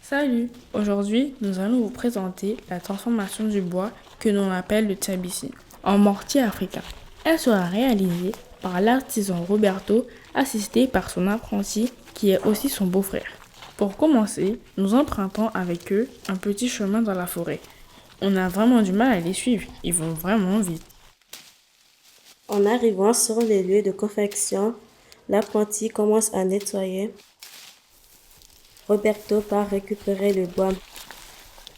Salut! Aujourd'hui, nous allons vous présenter la transformation du bois que l'on appelle le tchabissi en mortier africain. Elle sera réalisée par l'artisan Roberto, assisté par son apprenti qui est aussi son beau-frère. Pour commencer, nous empruntons avec eux un petit chemin dans la forêt. On a vraiment du mal à les suivre, ils vont vraiment vite. En arrivant sur les lieux de confection, l'apprenti commence à nettoyer. Roberto part récupérer le bois.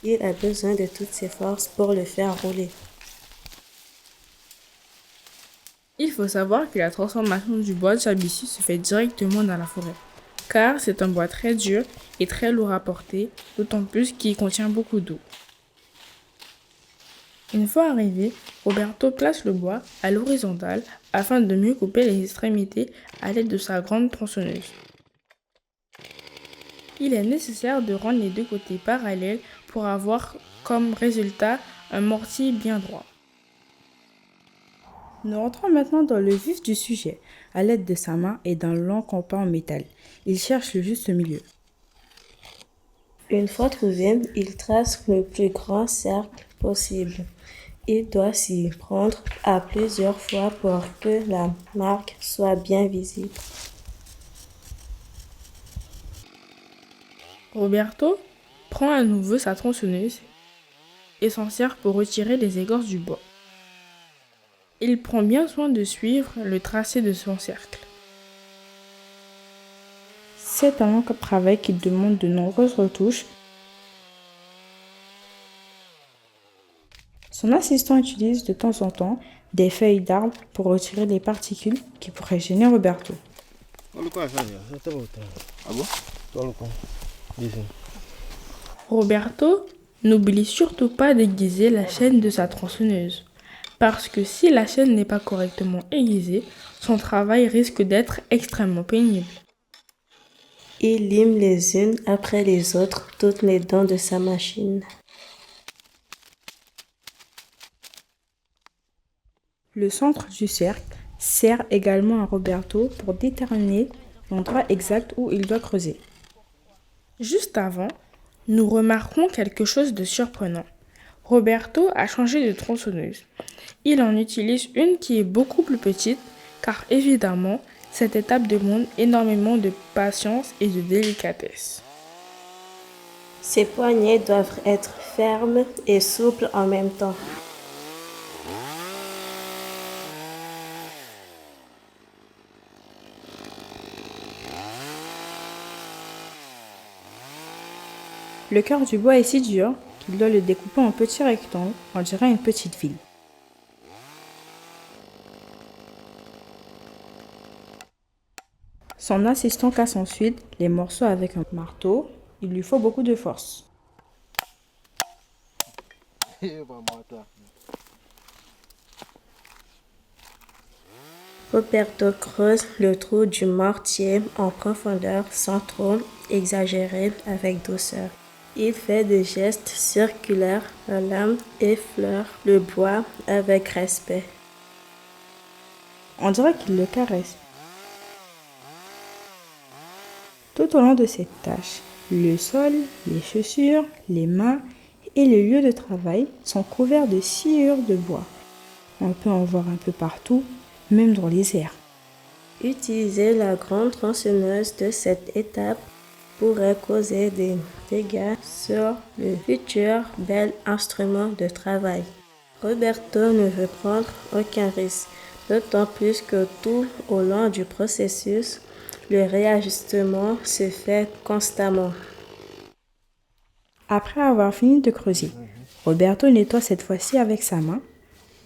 Il a besoin de toutes ses forces pour le faire rouler. Il faut savoir que la transformation du bois de tchabissi se fait directement dans la forêt, car c'est un bois très dur et très lourd à porter, d'autant plus qu'il contient beaucoup d'eau. Une fois arrivé, Roberto place le bois à l'horizontale afin de mieux couper les extrémités à l'aide de sa grande tronçonneuse. Il est nécessaire de rendre les deux côtés parallèles pour avoir comme résultat un mortier bien droit. Nous rentrons maintenant dans le vif du sujet. À l'aide de sa main et d'un long compas en métal, il cherche le juste milieu. Une fois trouvé, il trace le plus grand cercle possible. Il doit s'y prendre à plusieurs fois pour que la marque soit bien visible. Roberto prend à nouveau sa tronçonneuse et s'en sert pour retirer les écorces du bois. Il prend bien soin de suivre le tracé de son cercle. C'est un long travail qui demande de nombreuses retouches. Son assistant utilise de temps en temps des feuilles d'arbre pour retirer les particules qui pourraient gêner Roberto. Roberto n'oublie surtout pas d'aiguiser la chaîne de sa tronçonneuse, parce que si la chaîne n'est pas correctement aiguisée, son travail risque d'être extrêmement pénible. Il lime les unes après les autres toutes les dents de sa machine. Le centre du cercle sert également à Roberto pour déterminer l'endroit exact où il doit creuser. Juste avant, nous remarquons quelque chose de surprenant. Roberto a changé de tronçonneuse. Il en utilise une qui est beaucoup plus petite, car évidemment, cette étape demande énormément de patience et de délicatesse. Ses poignets doivent être fermes et souples en même temps. Le cœur du bois est si dur qu'il doit le découper en petits rectangles, on dirait une petite ville. Son assistant casse ensuite les morceaux avec un marteau. Il lui faut beaucoup de force. Roberto creuse le trou du mortier en profondeur sans trop exagérer, avec douceur. Il fait des gestes circulaires, la lame effleure le bois avec respect. On dirait qu'il le caresse. Tout au long de cette tâche, le sol, les chaussures, les mains et les lieux de travail sont couverts de sciures de bois. On peut en voir un peu partout, même dans les airs. Utiliser la grande tronçonneuse de cette étape pourrait causer des dégâts sur le futur bel instrument de travail. Roberto ne veut prendre aucun risque, d'autant plus que tout au long du processus, le réajustement se fait constamment. Après avoir fini de creuser, Roberto nettoie cette fois-ci avec sa main.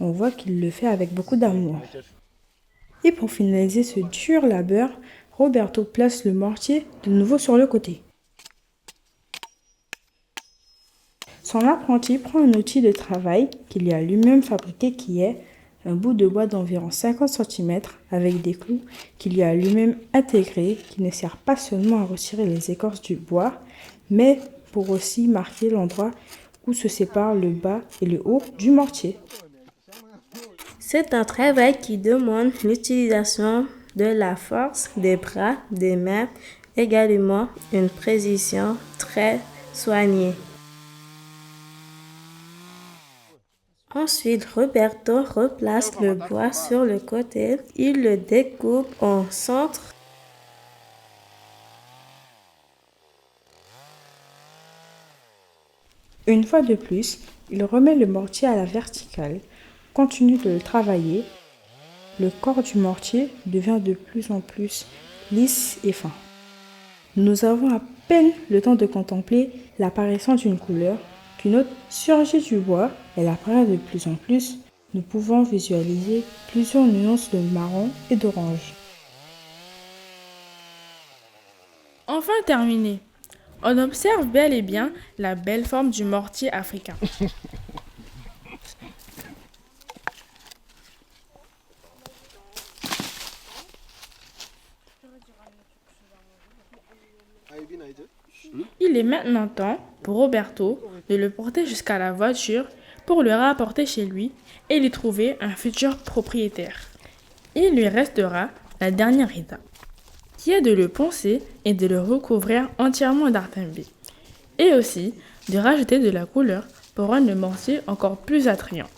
On voit qu'il le fait avec beaucoup d'amour. Et pour finaliser ce dur labeur, Roberto place le mortier de nouveau sur le côté. Son apprenti prend un outil de travail qu'il a lui-même fabriqué qui est un bout de bois d'environ 50 cm avec des clous qu'il a lui-même intégrés qui ne sert pas seulement à retirer les écorces du bois, mais pour aussi marquer l'endroit où se séparent le bas et le haut du mortier. C'est un travail qui demande l'utilisation de la force des bras, des mains également une précision très soignée. Ensuite, Roberto replace le bois sur le côté. Il le découpe en centre. Une fois de plus, il remet le mortier à la verticale, continue de le travailler. Le corps du mortier devient de plus en plus lisse et fin. Nous avons à peine le temps de contempler l'apparition d'une couleur, qu'une autre surgit du bois. Elle apparaît de plus en plus. Nous pouvons visualiser plusieurs nuances de marron et d'orange. Enfin terminé. On observe bel et bien la belle forme du mortier africain. Il est maintenant temps pour Roberto de le porter jusqu'à la voiture pour le rapporter chez lui et lui trouver un futur propriétaire. Il lui restera la dernière étape, qui est de le poncer et de le recouvrir entièrement d'artembi, et aussi de rajouter de la couleur pour rendre le mortier encore plus attrayant.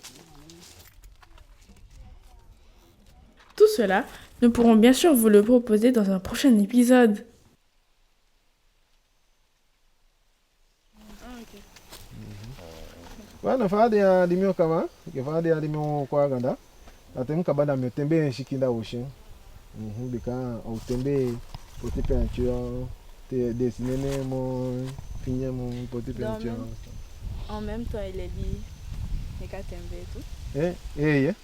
Tout cela, nous pourrons bien sûr vous le proposer dans un prochain épisode. Wana faade ya dimio kama, ke faade ya dimio kwa ganda. Atem kabada me tembe shikinda ocean. Bika au tembe poti peinture, te dessiner mon finir mon poti peinture. En même temps, il est dit, et tout. Yeah.